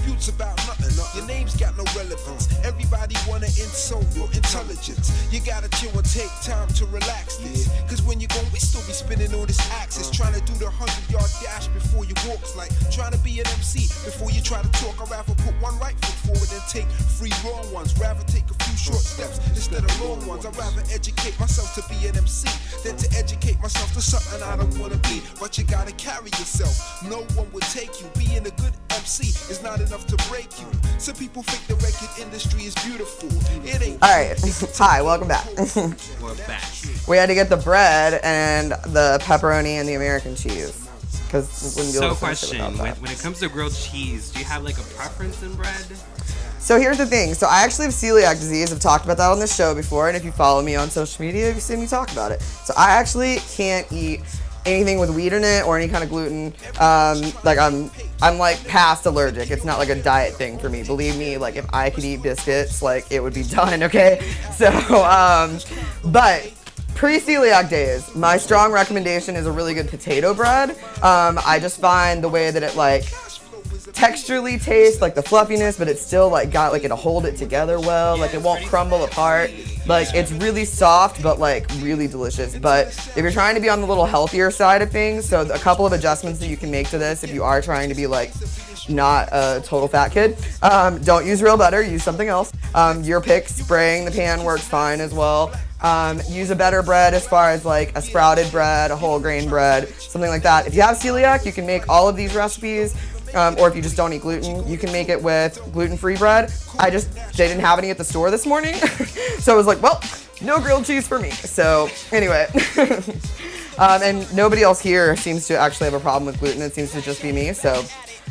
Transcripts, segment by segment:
disputes about nothing. Your name's got no relevance. Everybody wanna insult your intelligence. You gotta chill and take time to relax this. Cause when you're gone, we still be spinning on this axis. Trying to do the 100-yard dash before you walk's like trying to be an MC before you try to talk. I'd rather put one right foot forward and take 3 wrong ones. Rather take a few short steps instead of long ones. I'd rather educate myself to be an MC than to educate myself to something I don't wanna be. But you gotta carry yourself. No one would take you. Being a good MC is not enough to break you. Some people think the record industry is beautiful. It ain't. Alright, hi, welcome back. We're back. We had to get the bread and the pepperoni and the American cheese. Because we wouldn't be able So to finish it question, without that. when it comes to grilled cheese, do you have like a preference in bread? So here's the thing. So I actually have celiac disease. I've talked about that on this show before, and if you follow me on social media, you've seen me talk about it. So I actually can't eat anything with wheat in it or any kind of gluten. Like I'm like past allergic. It's not like a diet thing for me. Believe me, like if I could eat biscuits, like it would be done, okay? So, but pre-celiac days, my strong recommendation is a really good potato bread. I just find the way that it like texturally tastes, like the fluffiness, but it's still like got like it'll hold it together well, like it won't crumble apart. Like it's really soft, but like really delicious. But if you're trying to be on the little healthier side of things, so a couple of adjustments that you can make to this if you are trying to be like not a total fat kid. Don't use real butter, use something else. Your pick, spraying the pan works fine as well. Use a better bread as far as like a sprouted bread, a whole grain bread, something like that. If you have celiac, you can make all of these recipes. Or if you just don't eat gluten, you can make it with gluten-free bread. They didn't have any at the store this morning. So I was like, well, no grilled cheese for me. So anyway, and nobody else here seems to actually have a problem with gluten. It seems to just be me. So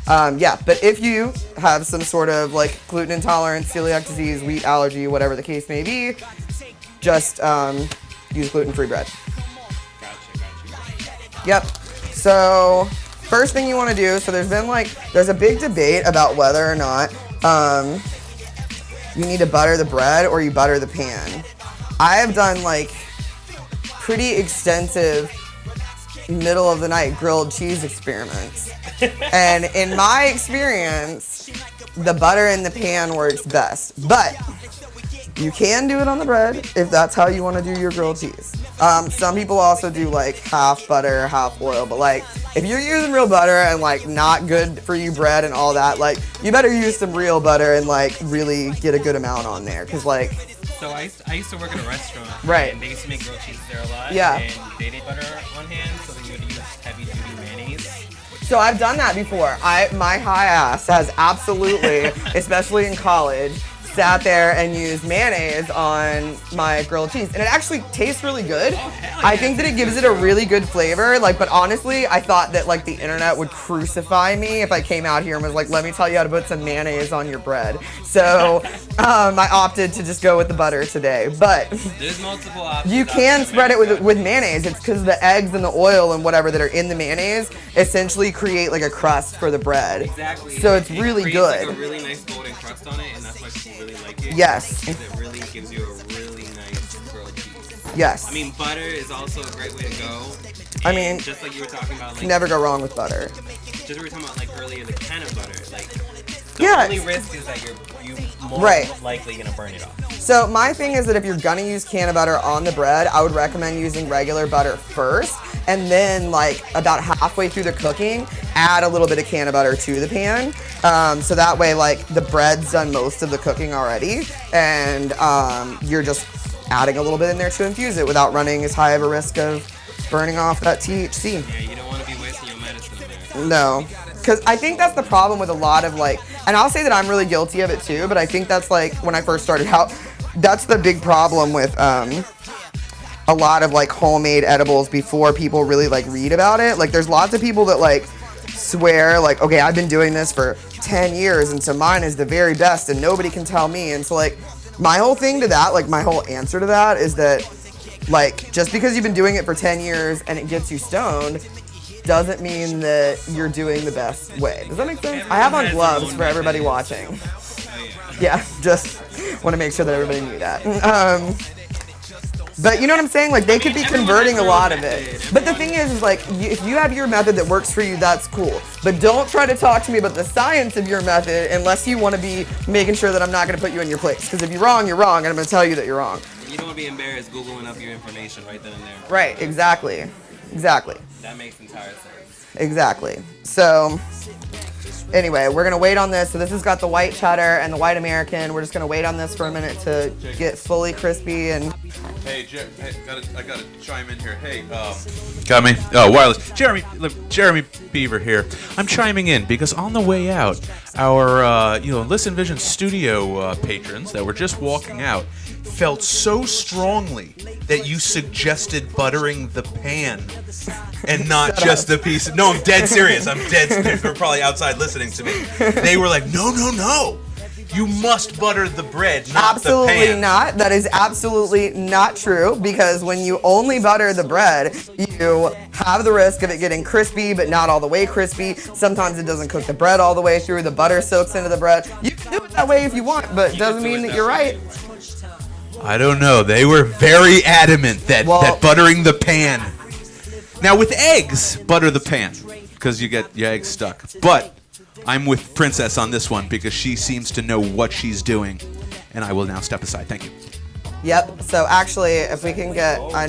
yeah, but if you have some sort of like gluten intolerance, celiac disease, wheat allergy, whatever the case may be, just use gluten-free bread. Gotcha. Yep. So first thing you want to do, so there's a big debate about whether or not you need to butter the bread or you butter the pan. I have done like pretty extensive middle of the night grilled cheese experiments. And in my experience, the butter in the pan works best. But you can do it on the bread if that's how you want to do your grilled cheese. Some people also do like half butter, half oil, but like if you're using real butter and like not good for you bread and all that, like you better use some real butter and like really get a good amount on there, cause like. So I used to work at a restaurant. Right. And they used to make grilled cheese there a lot. Yeah. And they did butter on hand, so they would use heavy duty mayonnaise. So I've done that before. My high ass has absolutely, especially in college, sat there and used mayonnaise on my grilled cheese, and it actually tastes really good. I think that it gives it a really good flavor. Like, but honestly, I thought that like the internet would crucify me if I came out here and was like, "Let me tell you how to put some mayonnaise on your bread." So I opted to just go with the butter today. But There's multiple options. you can spread it with mayonnaise. It's because the eggs and the oil and whatever that are in the mayonnaise essentially create like a crust for the bread. Exactly. So it's It really creates, good. like a really nice golden crust on it, and that's why people really like it. Yes. Because it really gives you a really nice grilled cheese. Yes. I mean, butter is also a great way to go. I And mean, just like you were talking about, like never go wrong with butter. just we were talking about like earlier, the can of butter. Like the Yeah. only risk is that you're more Right. likely gonna burn it off. So my thing is that if you're gonna use can of butter on the bread, I would recommend using regular butter first, and then like about halfway through the cooking, add a little bit of can of butter to the pan. So that way like the bread's done most of the cooking already, and you're just adding a little bit in there to infuse it without running as high of a risk of burning off that THC. Yeah, you don't want to be wasting your medicine there. No, because I think that's the problem with a lot of like, and I'll say that I'm really guilty of it too, but I think that's like when I first started out, that's the big problem with a lot of like homemade edibles before people really like read about it. Like there's lots of people that like swear like, okay, I've been doing this for 10 years and so mine is the very best and nobody can tell me. And so like my whole thing to that, like my whole answer to that is that like just because you've been doing it for 10 years and it gets you stoned doesn't mean that you're doing the best way. Does that make sense? I have on gloves for everybody watching. Yeah, just want to make sure that everybody knew that. But you know what I'm saying? Like, they could be everyone converting has a their lot own of it. method. But the thing is like, if you have your method that works for you, that's cool. But don't try to talk to me about the science of your method unless you want to be making sure that I'm not going to put you in your place. Because if you're wrong, and I'm going to tell you that you're wrong. You don't want to be embarrassed Googling up your information right then and there. Right, exactly. Exactly. That makes entire sense. Exactly. So, anyway, we're going to wait on this. So this has got the white cheddar and the white American. We're just going to wait on this for a minute to get fully crispy and... Hey, I gotta chime in here. Hey, got me? Oh, wireless. Jeremy Beaver here. I'm chiming in because on the way out, our Listen Vision studio patrons that were just walking out felt so strongly that you suggested buttering the pan and not just the piece. No, I'm dead serious. I'm dead serious. They're probably outside listening to me. They were like, no. You must butter the bread, not absolutely the pan. not. That is absolutely not true, because when you only butter the bread, you have the risk of it getting crispy, but not all the way crispy. Sometimes it doesn't cook the bread all the way through. The butter soaks into the bread. You can do it that way if you want, but it doesn't mean that you're right. I don't know. They were very adamant that buttering the pan. Now with eggs, butter the pan because you get your eggs stuck. But I'm with Princess on this one because she seems to know what she's doing, and I will now step aside. Thank you. Yep. So actually, if we can get, I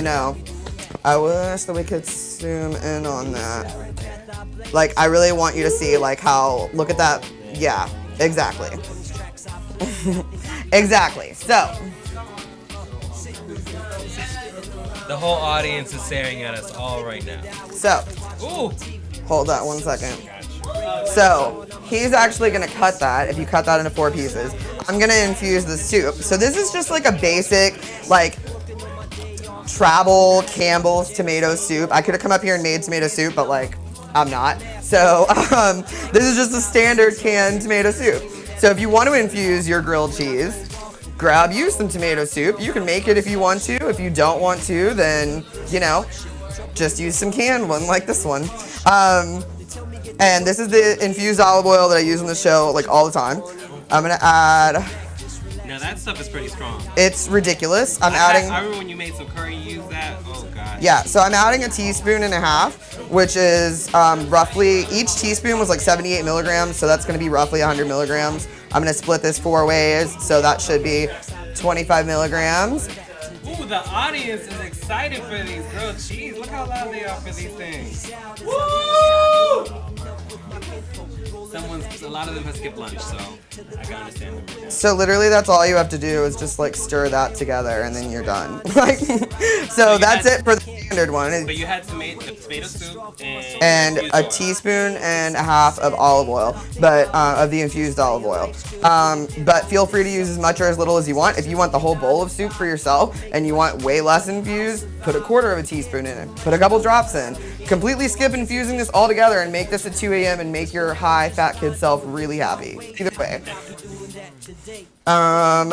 wish that we could zoom in on that. Like, I really want you to see like how, look at that. Yeah, exactly. Exactly. So. The whole audience is staring at us all right now. So. Ooh. Hold that 1 second. So, he's actually going to cut that, if you cut that into 4 pieces. I'm going to infuse the soup. So this is just like a basic, like, Travel Campbell's tomato soup. I could have come up here and made tomato soup, but like, I'm not. So, this is just a standard canned tomato soup. So if you want to infuse your grilled cheese, grab you some tomato soup. You can make it if you want to. If you don't want to, then, just use some canned one like this one. And this is the infused olive oil that I use on the show like all the time. I'm gonna add. Now that stuff is pretty strong. It's ridiculous. I remember when you made some curry, you used that. Oh god. Yeah, so I'm adding 1.5 teaspoons, which is roughly, each teaspoon was like 78 milligrams, so that's gonna be roughly 100 milligrams. I'm gonna split this 4 ways, so that should be 25 milligrams. Ooh, the audience is excited for these grilled cheese. Look how loud they are for these things. Woo! A lot of them have skipped lunch, so I can understand them. So literally that's all you have to do is just like stir that together and then you're done. Like, so that's it for the standard one. But you had tomato soup and 1.5 teaspoons of olive oil, but of the infused olive oil. But feel free to use as much or as little as you want. If you want the whole bowl of soup for yourself and you want way less infused, put 1/4 teaspoon in it. Put a couple drops in. Completely skip infusing this all together and make this at 2 a.m. and make your high fat kid self really happy. Either way.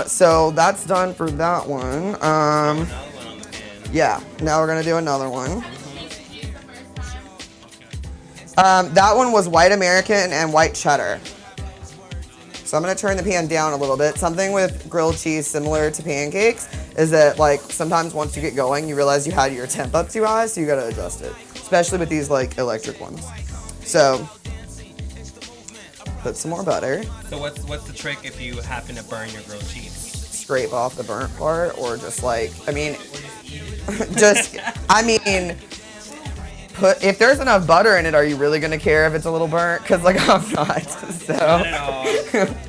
So that's done for that one. Yeah, now we're gonna do another one. That one was white American and white cheddar. So I'm gonna turn the pan down a little bit. Something with grilled cheese similar to pancakes is that like sometimes once you get going, you realize you had your temp up too high, so you gotta adjust it. Especially with these like electric ones. So put some more butter. So what's the trick if you happen to burn your grilled cheese? Scrape off the burnt part, or just like, if there's enough butter in it, are you really gonna care if it's a little burnt? Cause like I'm not, so. Not at all.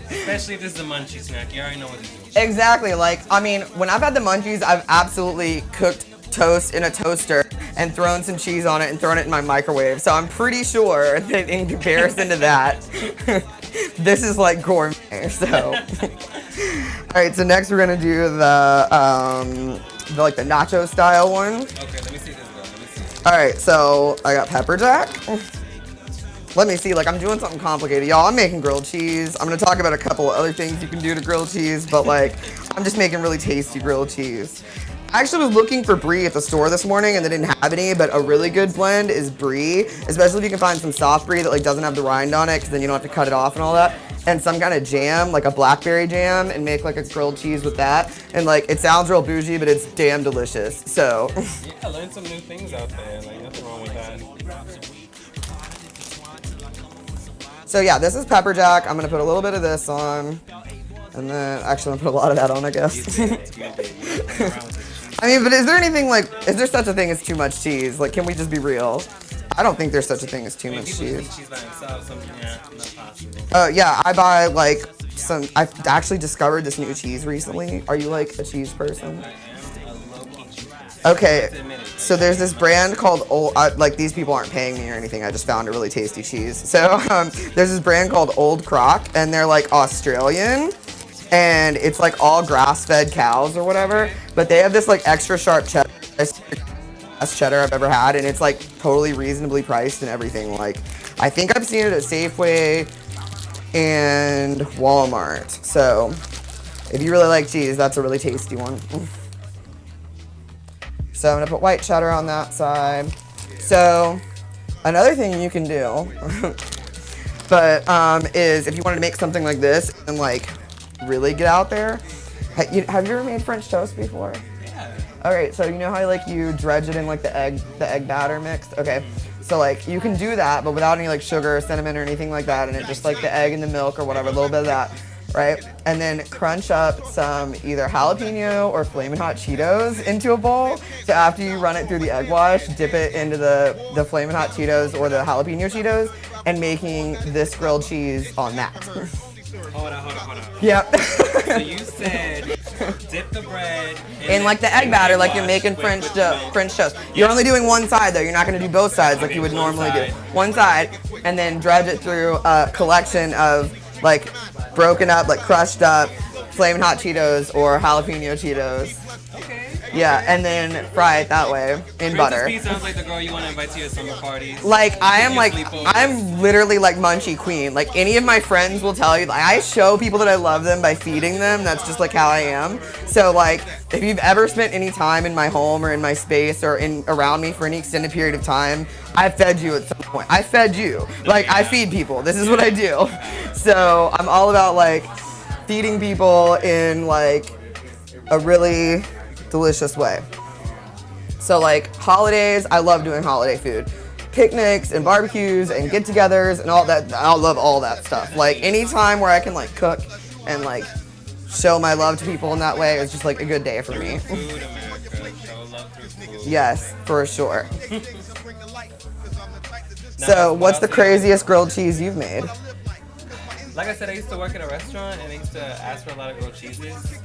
Especially if this is a munchie snack, you already know what to do. Exactly, like, when I've had the munchies, I've absolutely cooked toast in a toaster and thrown some cheese on it and thrown it in my microwave. So I'm pretty sure that in comparison to that, this is like gourmet, so. All right, so next we're gonna do the nacho style one. Okay, let me see this go. Let me see. All right, so I got pepper jack. Let me see, like I'm doing something complicated. Y'all, I'm making grilled cheese. I'm gonna talk about a couple of other things you can do to grilled cheese, but like, I'm just making really tasty grilled cheese. I actually was looking for brie at the store this morning and they didn't have any, but a really good blend is brie, especially if you can find some soft brie that like doesn't have the rind on it, because then you don't have to cut it off and all that. And some kind of jam, like a blackberry jam, and make like a grilled cheese with that. And like, it sounds real bougie, but it's damn delicious. So. Yeah, learn some new things out there. Like, nothing wrong with that. So yeah, this is pepper jack. I'm gonna put a little bit of this on. And then, actually, I'm gonna put a lot of that on, I guess. I mean, but is there anything like, is there such a thing as too much cheese? Like, can we just be real? I don't think there's such a thing as too much cheese. Cheese by themselves, yeah, not possible. Yeah, I buy like some, I've actually discovered this new cheese recently. Are you like a cheese person? Okay, so there's this brand called Old, like these people aren't paying me or anything, I just found a really tasty cheese. So there's this brand called Old Croc, and they're like Australian, and it's like all grass-fed cows or whatever, but they have this like extra sharp cheddar, best cheddar I've ever had, and it's like totally reasonably priced and everything. Like, I think I've seen it at Safeway and Walmart. So if you really like cheese, that's a really tasty one. So I'm gonna put white cheddar on that side. So another thing you can do, but is if you wanted to make something like this and like really get out there, have you ever made French toast before? Yeah. All right, so you know how like you dredge it in like the egg batter mixed? Okay, so like you can do that, but without any like sugar or cinnamon or anything like that, and it just like the egg and the milk or whatever, a little bit of that, right? And then crunch up some either jalapeno or Flamin' Hot Cheetos into a bowl. So after you run it through the egg wash, dip it into the Flamin' Hot Cheetos or the jalapeno Cheetos, and making this grilled cheese on that. Hold on. Yep. So you said dip the bread in like the egg batter, like you're making French toast. You're only doing one side though. You're not going to do both sides like you would normally do. One side, and then dredge it through a collection of like broken up, like crushed up Flamin' Hot Cheetos or jalapeno Cheetos. Okay. Yeah, and then fry it that way in butter. Princess P sounds like the girl you want to invite to your summer parties. Like I'm literally like Munchie Queen. Like any of my friends will tell you, like, I show people that I love them by feeding them. That's just like how I am. So like if you've ever spent any time in my home or in my space or around me for any extended period of time, I fed you at some point. I fed you. Like I feed people. This is what I do. So I'm all about like feeding people in like a really delicious way. So like holidays, I love doing holiday food. Picnics and barbecues and get-togethers and all that. I love all that stuff. Like any time where I can like cook and like show my love to people in that way is just like a good day for me. Food, America. Show love through food. Yes, for sure. So what's the craziest grilled cheese you've made? Like I said, I used to work at a restaurant and I used to ask for a lot of grilled cheeses.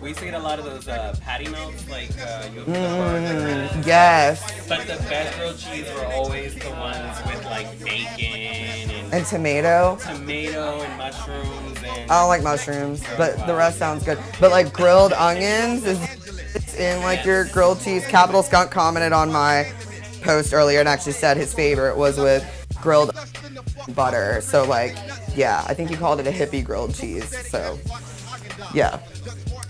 We used to get a lot of those patty melts, like you'll get the burger. Yes. But the best grilled cheese were always the ones with like bacon And tomato. and mushrooms and. I don't like mushrooms, but the rest sounds good. But like grilled onions is in like your grilled cheese. Capital Skunk commented on my post earlier and actually said his favorite was with grilled butter. So like, yeah, I think he called it a hippie grilled cheese. So yeah.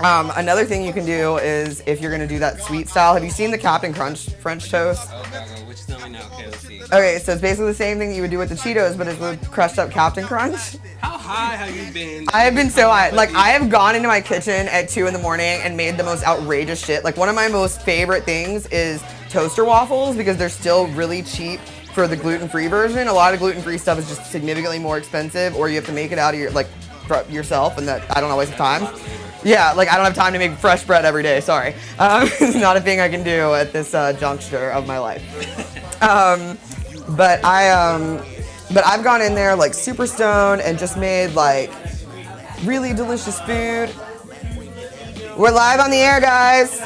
Another thing you can do is if you're gonna do that sweet style. Have you seen the Captain Crunch French toast? Oh god, which is telling me now. Okay, let's see. Okay, so it's basically the same thing you would do with the Cheetos, but it's with crushed up Captain Crunch. How high have you been? I have been so high. Like, I have gone into my kitchen at 2 in the morning and made the most outrageous shit. Like, one of my most favorite things is toaster waffles because they're still really cheap for the gluten-free version. A lot of gluten-free stuff is just significantly more expensive, or you have to make it out of your, like, yourself, and that I don't always have time. Yeah, like I don't have time to make fresh bread every day. Sorry, it's not a thing I can do at this juncture of my life. But I've gone in there like super stoned and just made like really delicious food. We're live on the air, guys.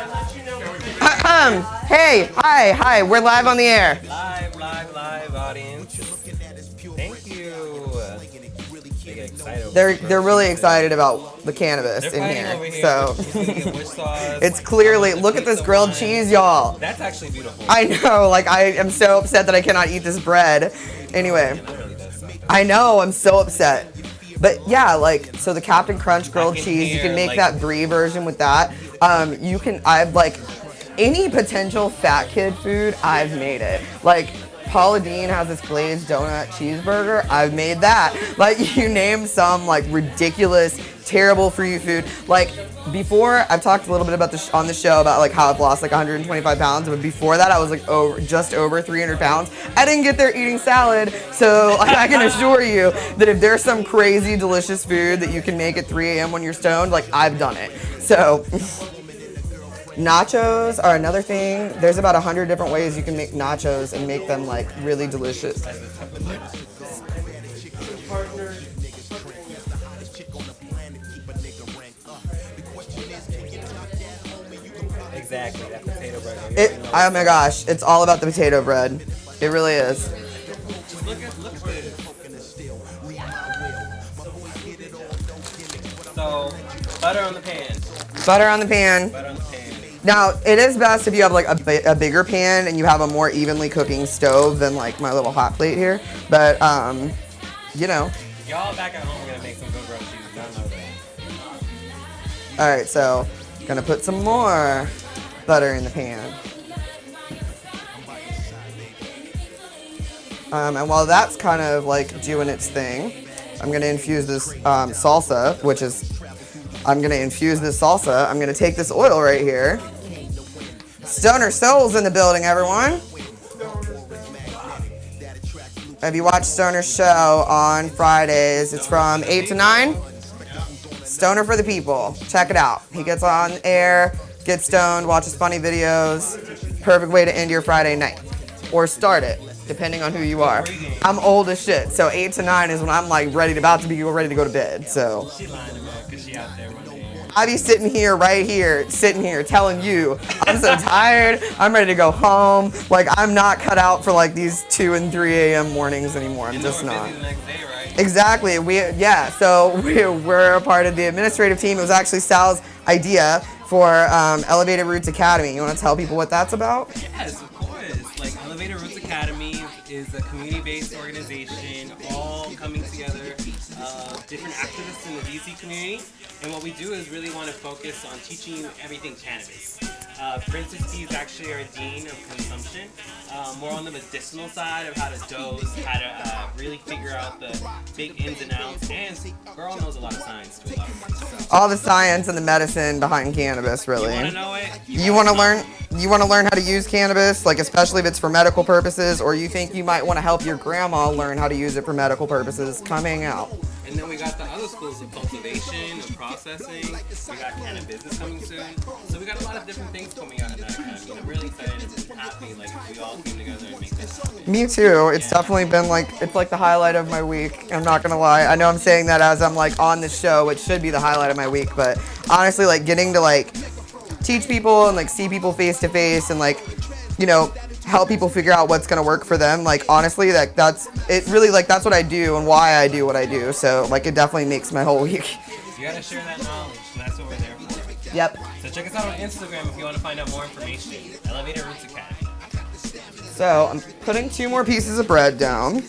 Hey, hi, we're live on the air. Live, audience. Thank you. They get excited. They're really excited about the cannabis in here. So it's clearly, look at this grilled cheese, y'all. That's actually beautiful. I know, like I am so upset that I cannot eat this bread. Anyway, I know, I'm so upset. But yeah, like, so the Captain Crunch grilled cheese, you can make that brie version with that. You can, I've like, any potential fat kid food, I've made it. Like, Paula Deen has this glazed donut cheeseburger. I've made that. Like, you name some like ridiculous, terrible for you food. Like, before, I've talked a little bit about on the show about like how I've lost like 125 pounds, but before that I was like just over 300 pounds. I didn't get there eating salad, so like, I can assure you that if there's some crazy delicious food that you can make at 3 a.m. when you're stoned, like I've done it. So nachos are another thing. There's about 100 different ways you can make nachos and make them like really delicious. Exactly, that potato bread. Oh my gosh, it's all about the potato bread. It really is. Just look at this. So, butter on the pan. Butter on the pan. Butter on the pan. Now, it is best if you have like a bigger pan and you have a more evenly cooking stove than like my little hot plate here. But, you know. Y'all back at home are going to make some good grilled cheese. Y'all know that. All right, so gonna put some more butter in the pan. And while that's kind of like doing its thing, I'm gonna infuse this salsa, which is, I'm gonna infuse this salsa. I'm gonna take this oil right here. Stoner Soul's in the building, everyone. Have you watched Stoner's show on Fridays? It's from 8 to 9. Stoner for the people. Check it out. He gets on air, gets stoned, watches funny videos. Perfect way to end your Friday night. Or start it, depending on who you are. I'm old as shit, so 8 to 9 is when I'm like ready to go to bed. So She lying to me because she out there running air. I be sitting here, telling you, I'm so tired, I'm ready to go home. Like, I'm not cut out for like these 2 and 3 a.m. mornings anymore. I'm just not. Busy the next day, right? Exactly. So we're a part of the administrative team. It was actually Sal's idea for Elevated Roots Academy. You want to tell people what that's about? Yes, of course. Like, Elevated Roots Academy is a community-based organization, all coming together, different activists in the DC community. And what we do is really want to focus on teaching everything cannabis. Princess P is actually our dean of consumption, more on the medicinal side of how to dose, how to really figure out the big ins and outs, and girl knows a lot of science too. All the science and the medicine behind cannabis, really. You want to know it? You want to learn how to use cannabis, like especially if it's for medical purposes, or you think you might want to help your grandma learn how to use it for medical purposes. Come hang out. And then we got the other schools of cultivation, of processing. We got cannabis business coming soon. So we got a lot of different things coming out of that academy. And I'm really excited and happy like we all came together and make this happen. Me too. It's definitely been like, it's like the highlight of my week. I'm not gonna lie. I know I'm saying that as I'm like on the show, which should be the highlight of my week, but honestly, like getting to like teach people and like see people face to face and like, you know, help people figure out what's gonna work for them. Like honestly, that's it. Really, like that's what I do and why I do what I do. So like it definitely makes my whole week. You gotta share that knowledge, and that's what we're there for. Yep. So check us out on Instagram if you want to find out more information. Elevated Roots Academy. So I'm putting 2 more pieces of bread down.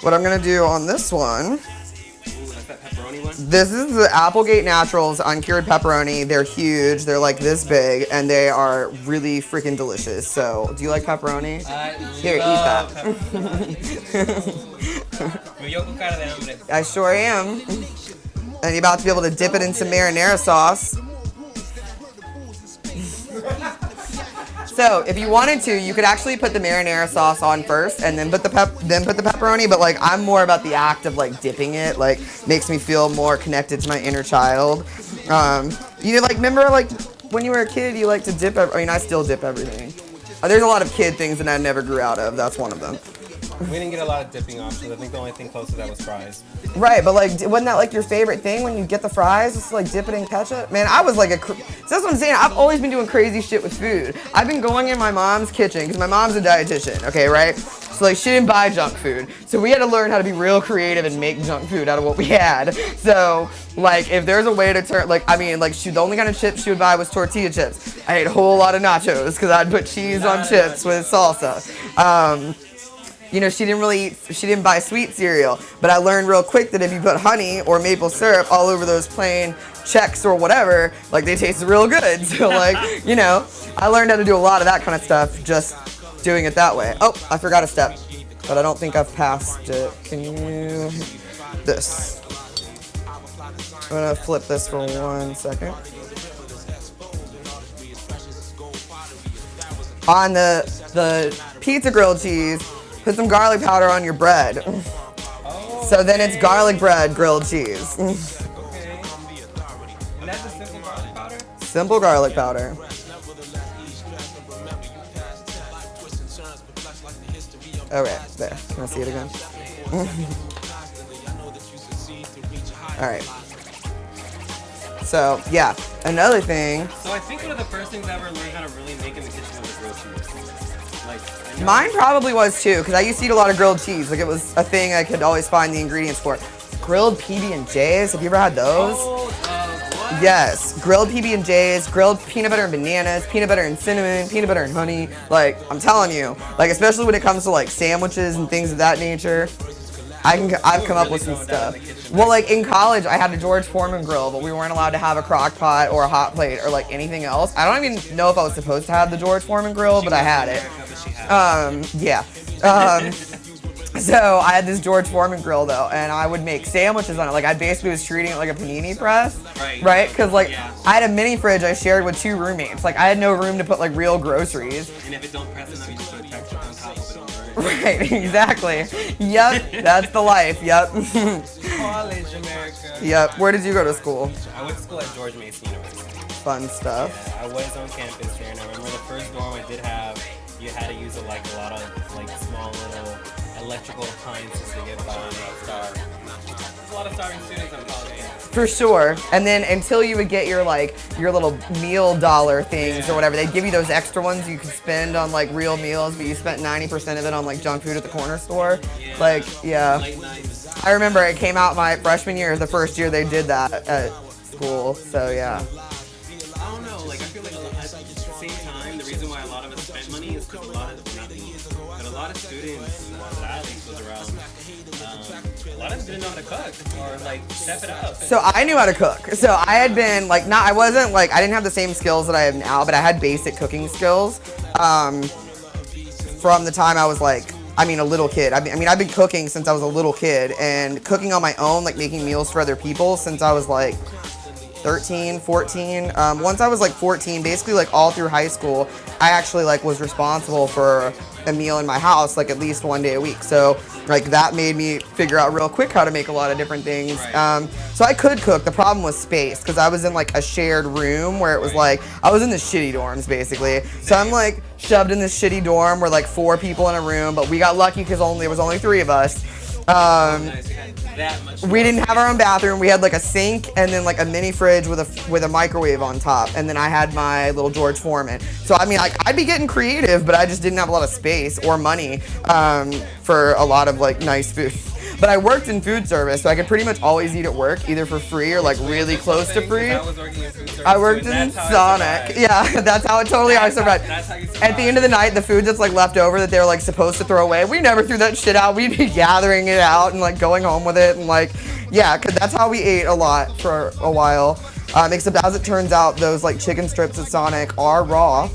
What I'm gonna do on this one. Ooh, that's that pepperoni one. This is the Applegate Naturals uncured pepperoni. They're huge. They're like this big, and they are really freaking delicious. So, do you like pepperoni? Here, eat that. I sure am. And you're about to be able to dip it in some marinara sauce. So, if you wanted to, you could actually put the marinara sauce on first, and then put the pepperoni. But like, I'm more about the act of like dipping it. Like, makes me feel more connected to my inner child. You know, like remember like when you were a kid, you like to dip. I still dip everything. There's a lot of kid things that I never grew out of. That's one of them. We didn't get a lot of dipping options. I think the only thing close to that was fries. Right, but like, wasn't that like your favorite thing when you get the fries? Just like dip it in ketchup? Man, I was like so that's what I'm saying. I've always been doing crazy shit with food. I've been going in my mom's kitchen because my mom's a dietitian. Okay, right? So like, she didn't buy junk food, so we had to learn how to be real creative and make junk food out of what we had. So like, if there's a way to turn, like, I mean, like, the only kind of chips she would buy was tortilla chips. I ate a whole lot of nachos because I'd put cheese on chips with salsa. you know, she didn't buy sweet cereal. But I learned real quick that if you put honey or maple syrup all over those plain Chex or whatever, like they tasted real good. So like, you know, I learned how to do a lot of that kind of stuff just doing it that way. Oh, I forgot a step, but I don't think I've passed it. Can you, this. I'm gonna flip this for 1 second. On the pizza grilled cheese, put some garlic powder on your bread. So then it's garlic bread grilled cheese. Okay. And that's a simple garlic powder? Simple garlic powder. Okay, there. Can I see it again? Alright. So, yeah. Another thing. So I think one of the first things I ever learned how to really make in the kitchen was grilled cheese. Like, I know Mine probably was too, because I used to eat a lot of grilled cheese. Like, it was a thing I could always find the ingredients for. Grilled PB&Js, have you ever had those? what? Yes, grilled PB&Js, grilled peanut butter and bananas, peanut butter and cinnamon, peanut butter and honey. Like, I'm telling you, like, especially when it comes to like sandwiches and things of that nature, I've come up with some stuff. Well, like in college, I had a George Foreman grill, but we weren't allowed to have a crock pot or a hot plate or like anything else. I don't even know if I was supposed to have the George Foreman grill, but I had it. Yeah. So I had this George Foreman grill though, and I would make sandwiches on it. Like I basically was treating it like a panini press, right? Because like I had a mini fridge I shared with 2 roommates. Like I had no room to put like real groceries. And if it don't press enough, you just put a texture on top of it. Right, exactly. Yep, that's the life. Yep. College America. Yep. Where did you go to school? I went to school at George Mason University. Fun stuff. Yeah, I was on campus there, and I remember the first dorm I did have, you had to use a lot of like small little electrical appliances to get by and starve. There's a lot of starving students on college campus. For sure. And then until you would get your little meal dollar things or whatever, they'd give you those extra ones you could spend on like real meals, but you spent 90% of it on like junk food at the corner store. Yeah. Like, yeah. Late nights. I remember it came out my freshman year, the first year they did that at school. So yeah. I don't know, like I feel like at the same time, the reason why a lot of us spent money is because a lot of students that I at least was around, a lot of them didn't know how to cook or like step it up. So I knew how to cook. So I had been like, I didn't have the same skills that I have now, but I had basic cooking skills from the time I was like, a little kid. I've been cooking since I was a little kid and cooking on my own, like making meals for other people since I was like 13, 14. Once I was like 14, basically like all through high school, I actually like was responsible for a meal in my house like at least 1 day a week. So like that made me figure out real quick how to make a lot of different things. So I could cook. The problem was space because I was in like a shared room where it was like, I was in the shitty dorms basically. So I'm like shoved in this shitty dorm where like 4 people in a room, but we got lucky because there was only 3 of us. We didn't have our own bathroom. We had like a sink and then like a mini fridge with a microwave on top. And then I had my little George Foreman. So I'd be getting creative, but I just didn't have a lot of space or money for a lot of like nice food. But I worked in food service, so I could pretty much always eat at work, either for free or like really close to free. I worked in Sonic. Yeah, that's how it totally I survived. At the end of the night, the food that's like left over that they were like supposed to throw away, we never threw that shit out. We'd be gathering it out and like going home with it and like, yeah, cause that's how we ate a lot for a while. Except as it turns out, those like chicken strips at Sonic are raw,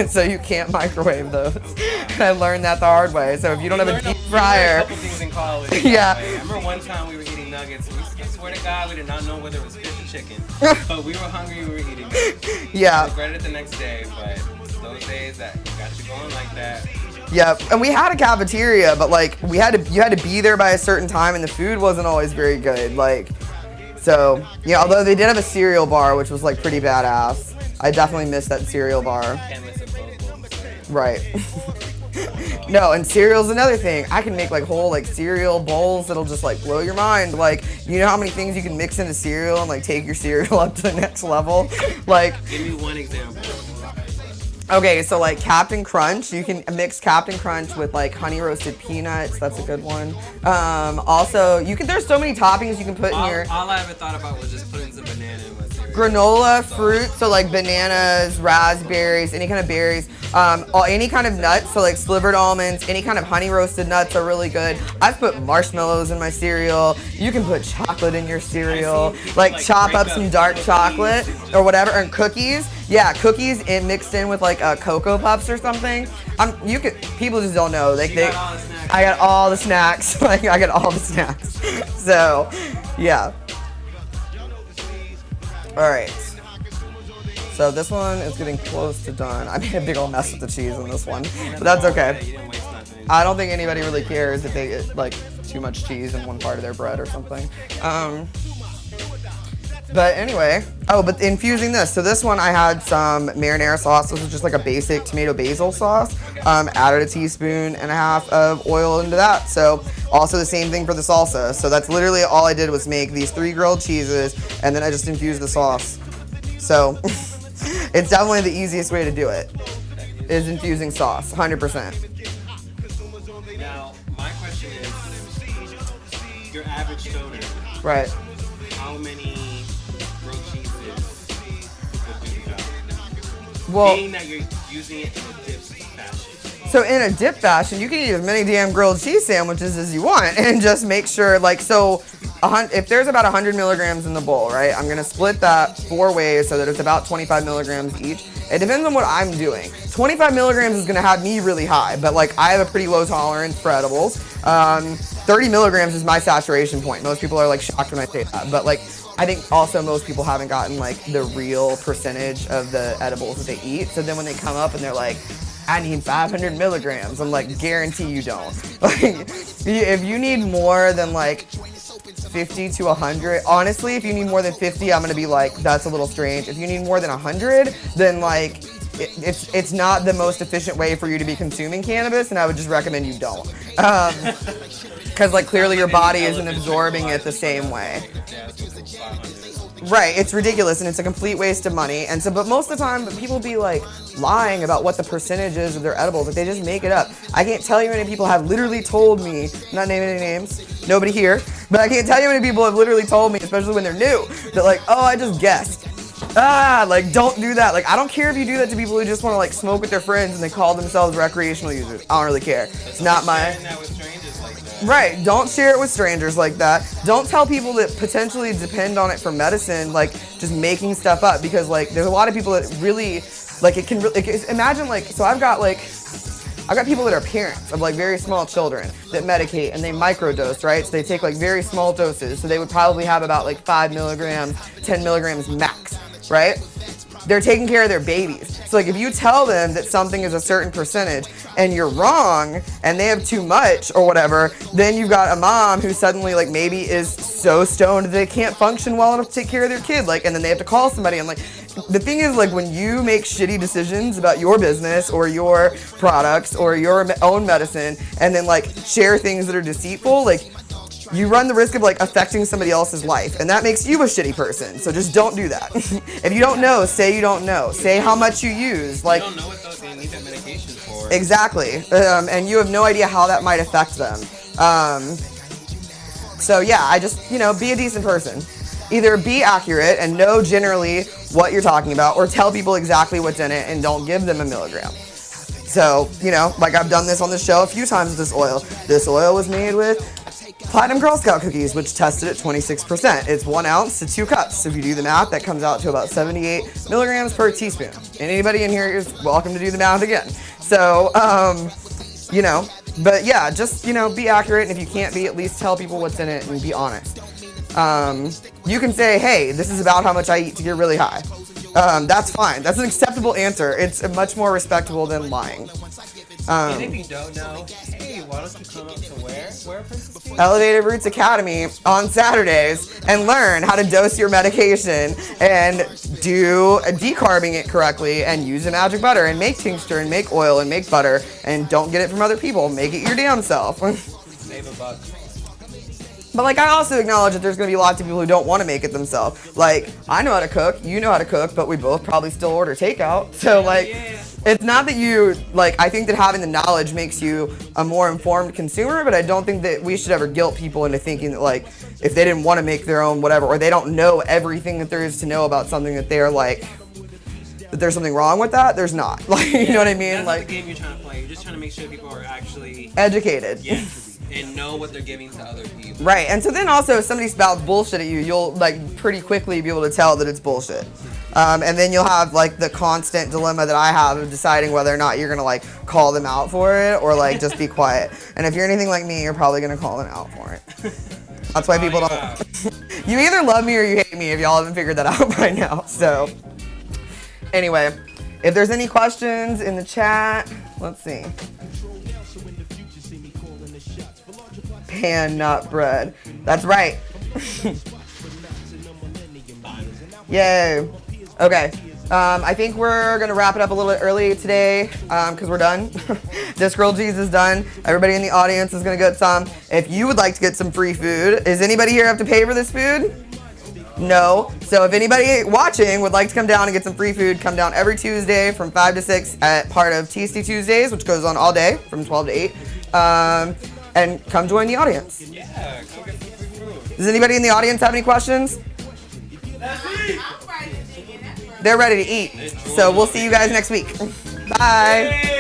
so you can't microwave those. And I learned that the hard way. So if you don't have a deep fryer, a couple things in college. Yeah. I remember one time we were eating nuggets. I swear to God, we did not know whether it was fish or chicken, but we were hungry. We were eating nuggets. Yeah. I regretted it the next day, but those days that got you going like that. Yep, and we had a cafeteria, but like you had to be there by a certain time, and the food wasn't always very good. Like. So, yeah, although they did have a cereal bar, which was like pretty badass. I definitely missed that cereal bar. Can't miss a bowl. Right. No, and cereal's another thing. I can make like whole like cereal bowls that'll just like blow your mind. Like, you know how many things you can mix into cereal and like take your cereal up to the next level? Like, give me one example. Okay, so like Captain Crunch, you can mix Captain Crunch with like honey roasted peanuts. That's a good one. Also, there's so many toppings you can put in your. All I ever thought about was just putting some banana in my cereal. granola fruit, so like bananas, raspberries, any kind of berries, any kind of nuts, so like slivered almonds, any kind of honey roasted nuts are really good. I've put marshmallows in my cereal. You can put chocolate in your cereal, like chop up some dark chocolate or whatever, and cookies. Yeah, cookies mixed in with like Cocoa Puffs or something. People just don't know. I got all the snacks. Like I got all the snacks. So, yeah. All right. So this one is getting close to done. I made a big old mess with the cheese on this one, but that's okay. I don't think anybody really cares if they get like too much cheese in one part of their bread or something. But anyway, but infusing this. So this one I had some marinara sauce. This was just like a basic tomato basil sauce. Added a teaspoon and a half of oil into that. So also the same thing for the salsa. So that's literally all I did was make these 3 grilled cheeses and then I just infused the sauce. So it's definitely the easiest way to do it, is infusing sauce, 100%. Now, my question is, your average stoner, Right. how many grilled cheeses would do the job? Well, Being that you're using it in a dip fashion. so in a dip fashion, you can eat as many damn grilled cheese sandwiches as you want and just make sure, like, so if there's about 100 milligrams in the bowl, right, I'm going to split that 4 ways so that it's about 25 milligrams each. It depends on what I'm doing. 25 milligrams is going to have me really high, but, like, I have a pretty low tolerance for edibles. 30 milligrams is my saturation point. Most people are, like, shocked when I say that, but, like, I think also most people haven't gotten, like, the real percentage of the edibles that they eat. So then when they come up and they're like, I need 500 milligrams, I'm like, guarantee you don't. Like, if you need more than, like, 50 to 100, honestly, if you need more than 50, I'm gonna be like, that's a little strange. If you need more than 100, then, like, it's not the most efficient way for you to be consuming cannabis, and I would just recommend you don't. Because, like, clearly your body isn't absorbing it the same way. Right, it's ridiculous, and it's a complete waste of money. And so, but most of the time, people be, like, lying about what the percentage is of their edibles. Like, they just make it up. I can't tell you how many people have literally told me, I'm not naming any names, nobody here, but I can't tell you how many people have literally told me, especially when they're new, that, like, oh, I just guessed. Like, don't do that. Like, I don't care if you do that to people who just want to, like, smoke with their friends and they call themselves recreational users. I don't really care. It's not my... Right, don't share it with strangers like that. Don't tell people that potentially depend on it for medicine, like, just making stuff up, because, like, there's a lot of people that really, like, it can really, imagine, like, so I've got people that are parents of, like, very small children that medicate and they microdose, right? So they take, like, very small doses, so they would probably have about, like, 5 milligrams, 10 milligrams max, right? They're taking care of their babies. So, like, if you tell them that something is a certain percentage and you're wrong and they have too much or whatever, then you've got a mom who suddenly, like, maybe is so stoned that they can't function well enough to take care of their kid. Like, and then they have to call somebody. And, like, the thing is, like, when you make shitty decisions about your business or your products or your own medicine and then, like, share things that are deceitful, like, you run the risk of, like, affecting somebody else's life, and that makes you a shitty person. So just don't do that. If you don't know, say you don't know. Say how much you use. Like, You don't know what they need that medication for. exactly, and you have no idea how that might affect them. So yeah, I just, be a decent person. Either be accurate and know generally what you're talking about, or tell people exactly what's in it and don't give them a milligram. So, like I've done this on the show a few times with this oil. This oil was made with Platinum Girl Scout cookies, which tested at 26%. It's 1 ounce to 2 cups. So if you do the math, that comes out to about 78 milligrams per teaspoon. And anybody in here is welcome to do the math again. So, but yeah, just, be accurate. And if you can't be, at least tell people what's in it and be honest. You can say, hey, this is about how much I eat to get really high. That's fine. That's an acceptable answer. It's much more respectable than lying. And if you don't know, hey, why don't you come up to where Princess? Elevated Roots Academy on Saturdays and learn how to dose your medication and do decarbing it correctly and use a magic butter and make tincture and make oil and make butter and don't get it from other people. Make it your damn self. Save a buck. But, like, I also acknowledge that there's going to be lots of people who don't want to make it themselves. Like, I know how to cook, you know how to cook, but we both probably still order takeout. So, like, It's not that you, like, I think that having the knowledge makes you a more informed consumer, but I don't think that we should ever guilt people into thinking that, like, if they didn't want to make their own whatever, or they don't know everything that there is to know about something, that they're like, that there's something wrong with that. There's not. Like, you know what I mean? That's Like, not the game you're trying to play. You're just trying to make sure people are actually educated. yes and know what they're giving to other people. Right, and so then also if somebody spouts bullshit at you, you'll like pretty quickly be able to tell that it's bullshit. And then you'll have like the constant dilemma that I have of deciding whether or not you're gonna like call them out for it or like just be quiet. And if you're anything like me, you're probably gonna call them out for it. That's why people don't. You either love me or you hate me if y'all haven't figured that out by now. So anyway, if there's any questions in the chat, let's see. Pan, not bread. That's right. Yay. Okay. I think we're going to wrap it up a little bit early today because we're done. This grilled cheese is done. Everybody in the audience is going to get some. If you would like to get some free food, does anybody here have to pay for this food? No. So if anybody watching would like to come down and get some free food, come down every Tuesday from 5 to 6 at part of TST Tuesdays, which goes on all day from 12 to 8. And come join the audience. Yeah, go get some free food. Does anybody in the audience have any questions? They're ready to eat. So we'll see you guys next week. Bye.